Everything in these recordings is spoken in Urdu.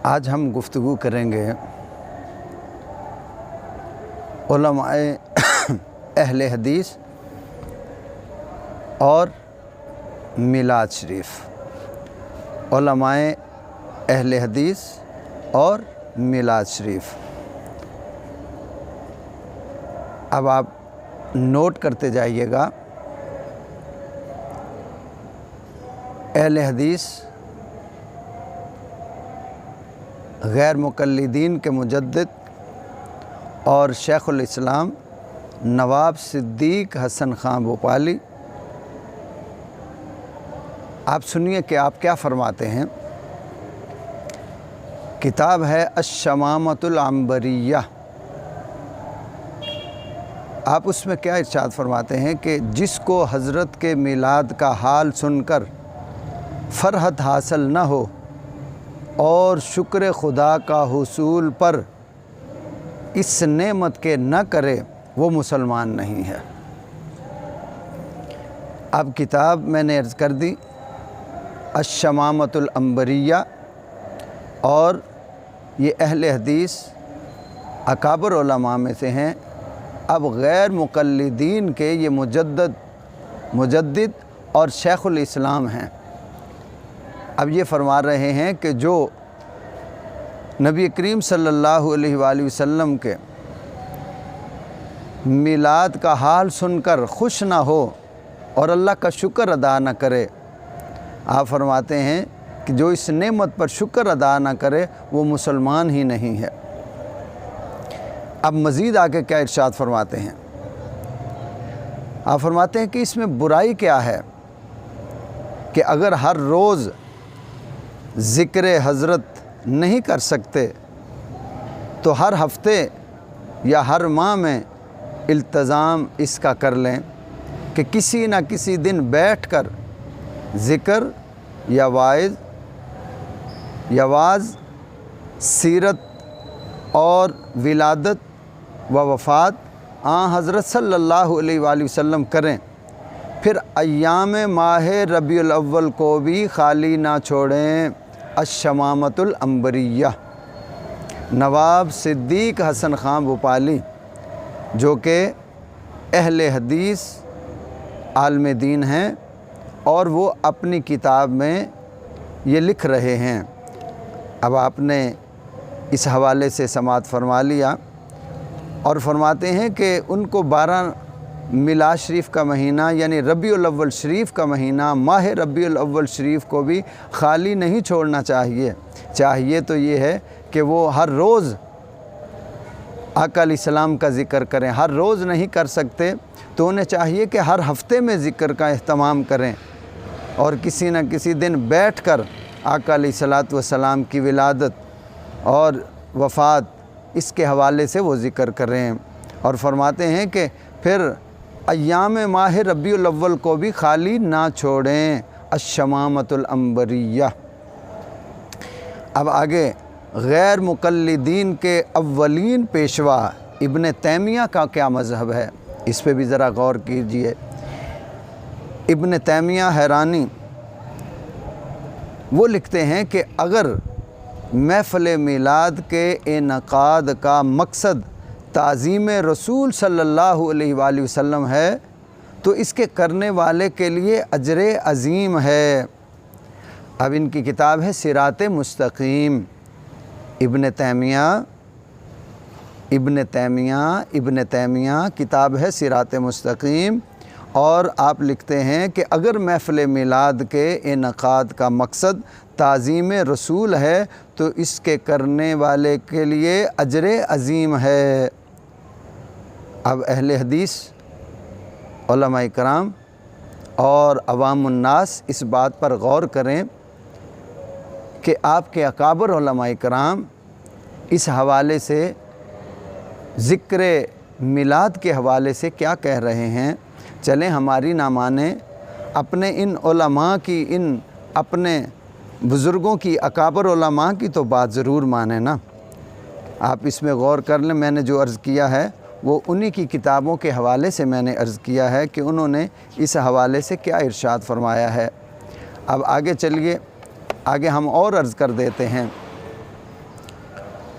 آج ہم گفتگو کریں گے علماء اہل حدیث اور میلاد شریف۔ علماء اہل حدیث اور میلاد شریف۔ اب آپ نوٹ کرتے جائیے گا، اہل حدیث غیر مقلدین کے مجدد اور شیخ الاسلام نواب صدیق حسن خان بھوپالی۔ آپ سنیے کہ آپ کیا فرماتے ہیں۔ کتاب ہے الشمامۃ العنبریہ۔ آپ اس میں کیا ارشاد فرماتے ہیں کہ جس کو حضرت کے میلاد کا حال سن کر فرحت حاصل نہ ہو اور شکر خدا کا حصول پر اس نعمت کے نہ کرے، وہ مسلمان نہیں ہے۔ اب کتاب میں نے عرض کر دی الشمامۃ العنبریہ، اور یہ اہل حدیث اکابر علماء میں سے ہیں۔ اب غیر مقلدین کے یہ مجدد اور شیخ الاسلام ہیں۔ اب یہ فرما رہے ہیں کہ جو نبی کریم صلی اللہ علیہ وآلہ وسلم کے میلاد کا حال سن کر خوش نہ ہو اور اللہ کا شکر ادا نہ کرے، آپ فرماتے ہیں کہ جو اس نعمت پر شکر ادا نہ کرے وہ مسلمان ہی نہیں ہے۔ اب مزید آگے کیا ارشاد فرماتے ہیں؟ آپ فرماتے ہیں کہ اس میں برائی کیا ہے کہ اگر ہر روز ذکر حضرت نہیں کر سکتے تو ہر ہفتے یا ہر ماہ میں التزام اس کا کر لیں کہ کسی نہ کسی دن بیٹھ کر ذکر یا واعظ سیرت اور ولادت و وفات حضرت صلی اللہ علیہ وآلہ وسلم کریں، پھر ایام ماہ ربیع الاول کو بھی خالی نہ چھوڑیں۔ الشمامۃ العنبریہ، نواب صدیق حسن خان بھوپالی، جو کہ اہل حدیث عالم دین ہیں، اور وہ اپنی کتاب میں یہ لکھ رہے ہیں۔ اب آپ نے اس حوالے سے سماعت فرما لیا، اور فرماتے ہیں کہ ان کو 12 میلاد شریف کا مہینہ یعنی ربیع الاول شریف کا مہینہ، ماہ ربیع الاول شریف کو بھی خالی نہیں چھوڑنا چاہیے تو یہ ہے کہ وہ ہر روز آقا علیہ السلام کا ذکر کریں۔ ہر روز نہیں کر سکتے تو انہیں چاہیے کہ ہر ہفتے میں ذکر کا اہتمام کریں، اور کسی نہ کسی دن بیٹھ کر آقا علیہ السلام کی ولادت اور وفات اس کے حوالے سے وہ ذکر کریں۔ اور فرماتے ہیں کہ پھر ایام ماہ ربیع الاول کو بھی خالی نہ چھوڑیں۔ الشمامۃ العنبریہ۔ اب آگے غیر مقلدین کے اولین پیشوا ابن تیمیہ کا کیا مذہب ہے، اس پہ بھی ذرا غور کیجئے۔ ابن تیمیہ حیرانی، وہ لکھتے ہیں کہ اگر محفل میلاد کے انعقاد کا مقصد تعظیم رسول صلی اللہ علیہ وآلہ وسلم ہے تو اس کے کرنے والے کے لیے اجر عظیم ہے۔ اب ان کی کتاب ہے صراط مستقیم۔ ابن تیمیہ کتاب ہے صراط مستقیم، اور آپ لکھتے ہیں کہ اگر محفل میلاد کے انعقاد کا مقصد تعظیم رسول ہے تو اس کے کرنے والے کے لیے اجر عظیم ہے۔ اب اہل حدیث علماء کرام اور عوام الناس اس بات پر غور کریں کہ آپ کے اکابر علماء کرام اس حوالے سے ذکر میلاد کے حوالے سے کیا کہہ رہے ہیں۔ چلیں ہماری نہ مانیں، اپنے ان علماء کی، ان اپنے بزرگوں کی، اکابر علماء کی تو بات ضرور مانیں نا۔ آپ اس میں غور کر لیں، میں نے جو عرض کیا ہے وہ انہی کی کتابوں کے حوالے سے میں نے عرض کیا ہے کہ انہوں نے اس حوالے سے کیا ارشاد فرمایا ہے۔ اب آگے چلیے، آگے ہم اور عرض کر دیتے ہیں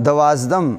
12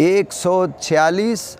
146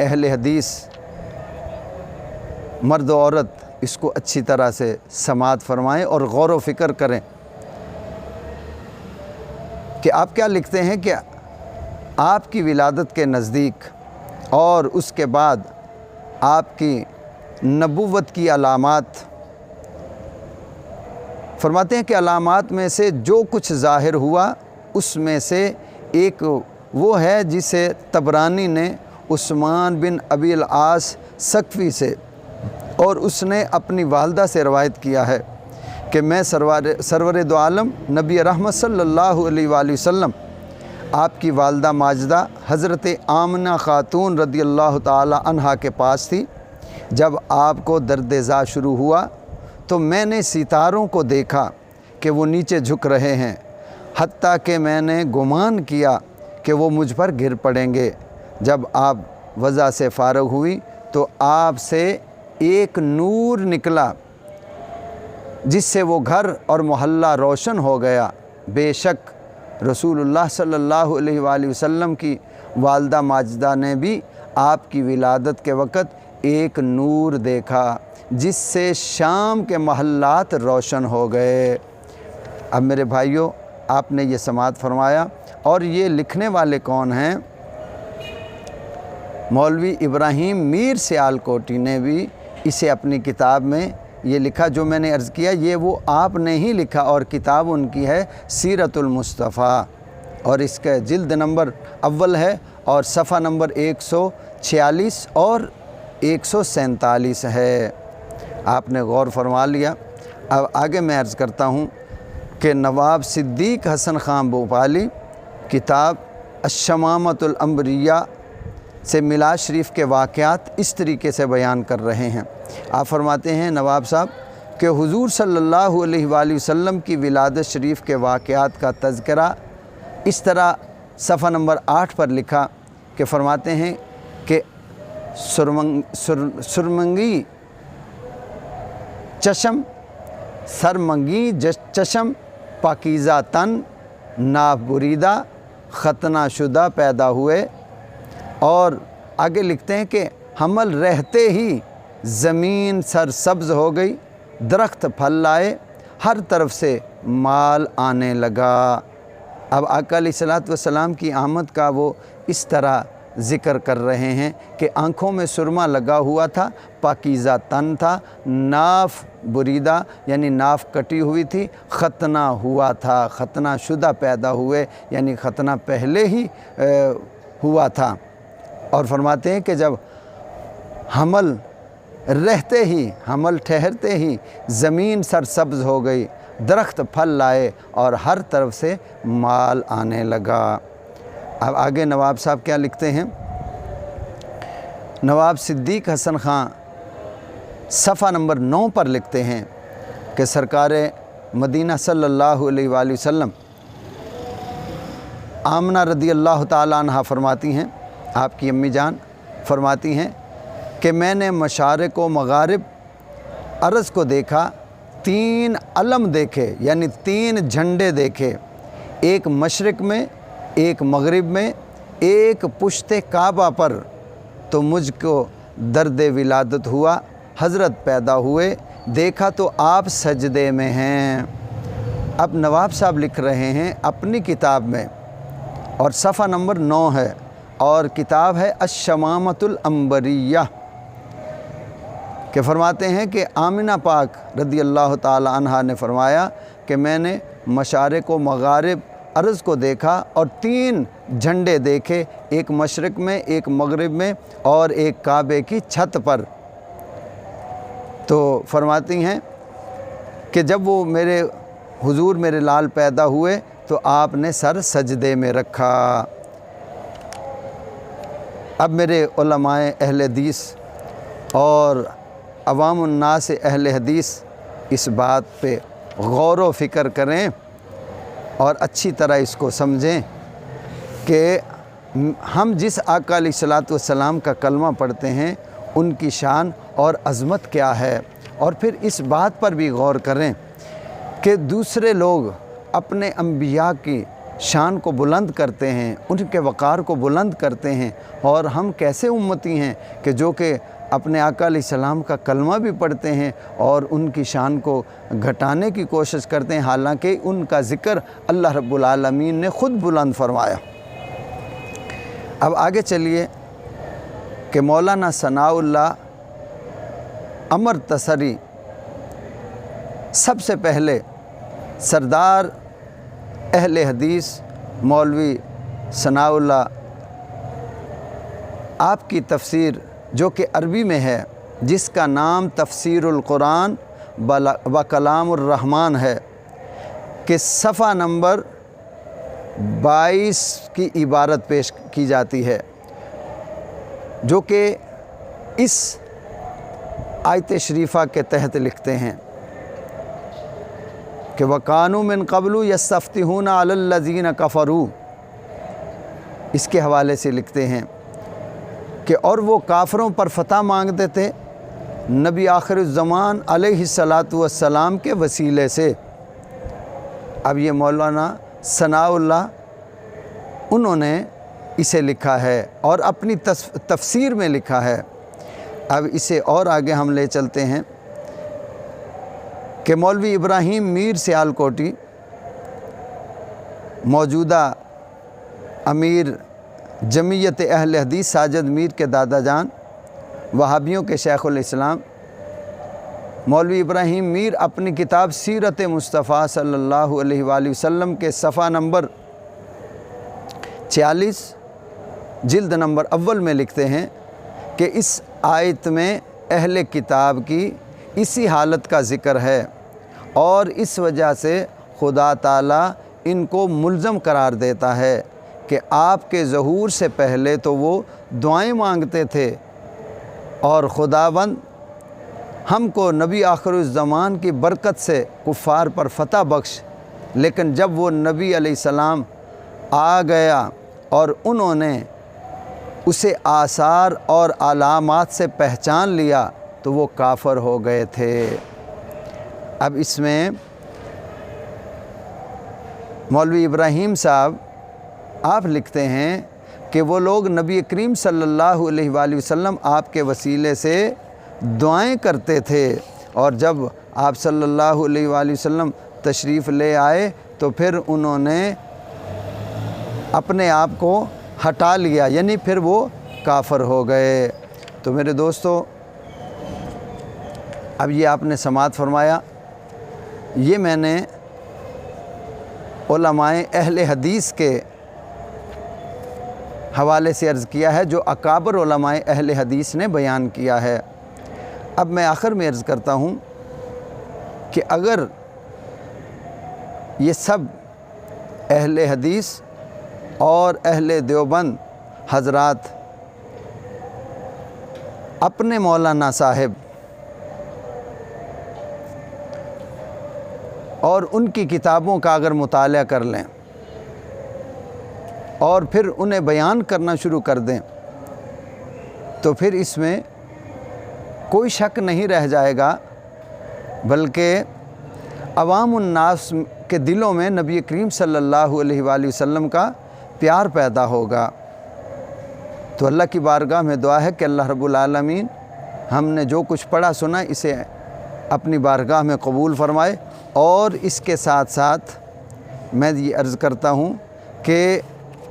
اہل حدیث مرد و عورت اس کو اچھی طرح سے سماعت فرمائیں اور غور و فکر کریں کہ آپ کیا لکھتے ہیں کہ آپ کی ولادت کے نزدیک اور اس کے بعد آپ کی نبوت کی علامات، فرماتے ہیں کہ علامات میں سے جو کچھ ظاہر ہوا اس میں سے ایک وہ ہے جسے طبرانی نے عثمان بن ابی العاص ثقفی سے اور اس نے اپنی والدہ سے روایت کیا ہے کہ میں سرور دو عالم نبی رحمت صلی اللہ علیہ وآلہ وسلم آپ کی والدہ ماجدہ حضرت آمنہ خاتون رضی اللہ تعالی عنہا کے پاس تھی۔ جب آپ کو درد زا شروع ہوا تو میں نے ستاروں کو دیکھا کہ وہ نیچے جھک رہے ہیں، حتیٰ کہ میں نے گمان کیا کہ وہ مجھ پر گر پڑیں گے۔ جب آپ وضع سے فارغ ہوئی تو آپ سے ایک نور نکلا جس سے وہ گھر اور محلہ روشن ہو گیا۔ بے شک رسول اللہ صلی اللہ علیہ وآلہ وسلم کی والدہ ماجدہ نے بھی آپ کی ولادت کے وقت ایک نور دیکھا جس سے شام کے محلات روشن ہو گئے۔ اب میرے بھائیوں، آپ نے یہ سماعت فرمایا، اور یہ لکھنے والے کون ہیں؟ مولوی ابراہیم میر سیال کوٹی نے بھی اسے اپنی کتاب میں یہ لکھا جو میں نے عرض کیا، یہ وہ آپ نے ہی لکھا، اور کتاب ان کی ہے سیرت المصطفیٰ، اور اس کا جلد نمبر اول ہے اور صفحہ نمبر 146 اور 147 ہے۔ آپ نے غور فرما لیا۔ اب آگے میں عرض کرتا ہوں کہ نواب صدیق حسن خان بھوپالی کتاب الشمامۃ الانبریاء سے میلاد شریف کے واقعات اس طریقے سے بیان کر رہے ہیں۔ آپ فرماتے ہیں نواب صاحب کہ حضور صلی اللہ علیہ وآلہ وسلم کی ولادت شریف کے واقعات کا تذکرہ اس طرح صفحہ نمبر 8 پر لکھا کہ فرماتے ہیں کہ سرمنگی چشم سرمنگی چشم پاکیزہ تن ناف بریدہ ختنہ شدہ پیدا ہوئے، اور آگے لکھتے ہیں کہ حمل رہتے ہی زمین سر سبز ہو گئی، درخت پھل لائے، ہر طرف سے مال آنے لگا۔ اب آقا علیہ الصلوۃ والسلام کی آمد کا وہ اس طرح ذکر کر رہے ہیں کہ آنکھوں میں سرما لگا ہوا تھا، پاکیزہ تن تھا، ناف بریدہ یعنی ناف کٹی ہوئی تھی، ختنہ ہوا تھا، ختنہ شدہ پیدا ہوئے یعنی ختنہ پہلے ہی ہوا تھا۔ اور فرماتے ہیں کہ جب حمل رہتے ہی، حمل ٹھہرتے ہی زمین سر سبز ہو گئی، درخت پھل لائے اور ہر طرف سے مال آنے لگا۔ اب آگے نواب صاحب کیا لکھتے ہیں؟ نواب صدیق حسن خان صفحہ نمبر 9 پر لکھتے ہیں کہ سرکار مدینہ صلی اللہ علیہ وآلہ وسلم آمنہ رضی اللہ تعالیٰ عنہ فرماتی ہیں، آپ کی امی جان فرماتی ہیں کہ میں نے مشارق و مغارب ارض کو دیکھا، 3 علم دیکھے یعنی 3 جھنڈے دیکھے، ایک مشرق میں، ایک مغرب میں، ایک پشت کعبہ پر، تو مجھ کو درد ولادت ہوا، حضرت پیدا ہوئے، دیکھا تو آپ سجدے میں ہیں۔ اب نواب صاحب لکھ رہے ہیں اپنی کتاب میں، اور صفحہ نمبر 9 ہے، اور کتاب ہے الشمامۃ الانبریاء، کہ فرماتے ہیں کہ آمنہ پاک رضی اللہ تعالی عنہا نے فرمایا کہ میں نے مشارق و مغارب ارض کو دیکھا اور 3 جھنڈے دیکھے، ایک مشرق میں، ایک مغرب میں اور ایک کعبے کی چھت پر۔ تو فرماتی ہیں کہ جب وہ میرے حضور میرے لال پیدا ہوئے تو آپ نے سر سجدے میں رکھا۔ اب میرے علماء اہل حدیث اور عوام الناس اہل حدیث اس بات پہ غور و فکر کریں اور اچھی طرح اس کو سمجھیں کہ ہم جس آقا علیہ الصلوۃ والسلام کا کلمہ پڑھتے ہیں ان کی شان اور عظمت کیا ہے، اور پھر اس بات پر بھی غور کریں کہ دوسرے لوگ اپنے انبیاء کی شان کو بلند کرتے ہیں، ان کے وقار کو بلند کرتے ہیں، اور ہم کیسے امتی ہیں کہ جو کہ اپنے آقا علیہ السلام کا کلمہ بھی پڑھتے ہیں اور ان کی شان کو گھٹانے کی کوشش کرتے ہیں، حالانکہ ان کا ذکر اللہ رب العالمین نے خود بلند فرمایا۔ اب آگے چلیے کہ مولانا ثناء اللہ امر تسری سب سے پہلے سردار اہل حدیث مولوی ثناء اللہ آپ کی تفسیر جو کہ عربی میں ہے، جس کا نام تفسیر القرآن و کلام الرحمن ہے، کہ صفحہ نمبر 22 کی عبارت پیش کی جاتی ہے، جو کہ اس آیت شریفہ کے تحت لکھتے ہیں کہ وَقَانُوا مِن قَبْلُ يَسْتَفْتِحُونَ عَلَى الَّذِينَ كَفَرُوا، اس کے حوالے سے لکھتے ہیں کہ اور وہ کافروں پر فتح مانگتے تھے نبی آخر الزمان علیہ السلام کے وسیلے سے۔ اب یہ مولانا ثناء اللہ انہوں نے اسے لکھا ہے اور اپنی تفسیر میں لکھا ہے۔ اب اسے اور آگے ہم لے چلتے ہیں کہ مولوی ابراہیم میر سیالکوٹی، موجودہ امیر جمعیت اہل حدیث ساجد میر کے دادا جان، وہابیوں کے شیخ الاسلام مولوی ابراہیم میر اپنی کتاب سیرت مصطفیٰ صلی اللہ علیہ وآلہ وسلم کے صفحہ نمبر 46 جلد نمبر اول میں لکھتے ہیں کہ اس آیت میں اہل کتاب کی اسی حالت کا ذکر ہے، اور اس وجہ سے خدا تعالیٰ ان کو ملزم قرار دیتا ہے کہ آپ کے ظہور سے پہلے تو وہ دعائیں مانگتے تھے اور خداوند ہم کو نبی آخر الزمان کی برکت سے کفار پر فتح بخش، لیکن جب وہ نبی علیہ السلام آ گیا اور انہوں نے اسے آثار اور علامات سے پہچان لیا تو وہ کافر ہو گئے تھے۔ اب اس میں مولوی ابراہیم صاحب آپ لکھتے ہیں کہ وہ لوگ نبی کریم صلی اللہ علیہ وآلہ وسلم آپ کے وسیلے سے دعائیں کرتے تھے، اور جب آپ صلی اللہ علیہ وآلہ وسلم تشریف لے آئے تو پھر انہوں نے اپنے آپ کو ہٹا لیا، یعنی پھر وہ کافر ہو گئے۔ تو میرے دوستو، اب یہ آپ نے سماعت فرمایا، یہ میں نے علماء اہل حدیث کے حوالے سے عرض کیا ہے جو اکابر علماء اہل حدیث نے بیان کیا ہے۔ اب میں آخر میں عرض کرتا ہوں کہ اگر یہ سب اہل حدیث اور اہل دیوبند حضرات اپنے مولانا صاحب اور ان کی کتابوں کا اگر مطالعہ کر لیں اور پھر انہیں بیان کرنا شروع کر دیں تو پھر اس میں کوئی شک نہیں رہ جائے گا، بلکہ عوام الناس کے دلوں میں نبی کریم صلی اللہ علیہ وآلہ وسلم کا پیار پیدا ہوگا۔ تو اللہ کی بارگاہ میں دعا ہے کہ اللہ رب العالمین ہم نے جو کچھ پڑھا سنا اسے اپنی بارگاہ میں قبول فرمائے، اور اس کے ساتھ ساتھ میں یہ عرض کرتا ہوں کہ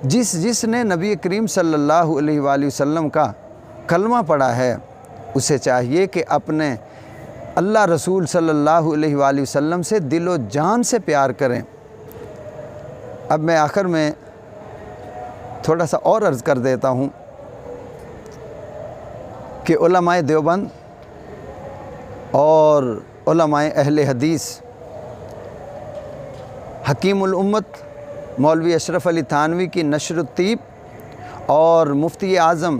جس نے نبی کریم صلی اللہ علیہ وآلہ وسلم کا کلمہ پڑھا ہے اسے چاہیے کہ اپنے اللہ رسول صلی اللہ علیہ وآلہ وسلم سے دل و جان سے پیار کریں۔ اب میں آخر میں تھوڑا سا اور عرض کر دیتا ہوں کہ علماء دیوبند اور علماء اہل حدیث حکیم الامت مولوی اشرف علی تھانوی کی نشر الطیب اور مفتی اعظم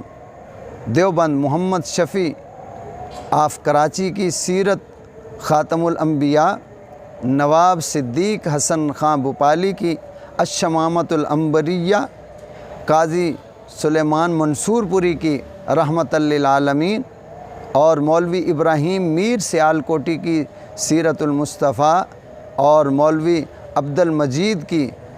دیوبند محمد شفیع آف کراچی کی سیرت خاتم الانبیاء، نواب صدیق حسن خان بھوپالی کی الشمامۃ العنبریہ، قاضی سلیمان منصور پوری کی رحمت للعالمین، اور مولوی ابراہیم میر سیالکوٹی کی سیرت المصطفیٰ، اور مولوی عبد المجید کی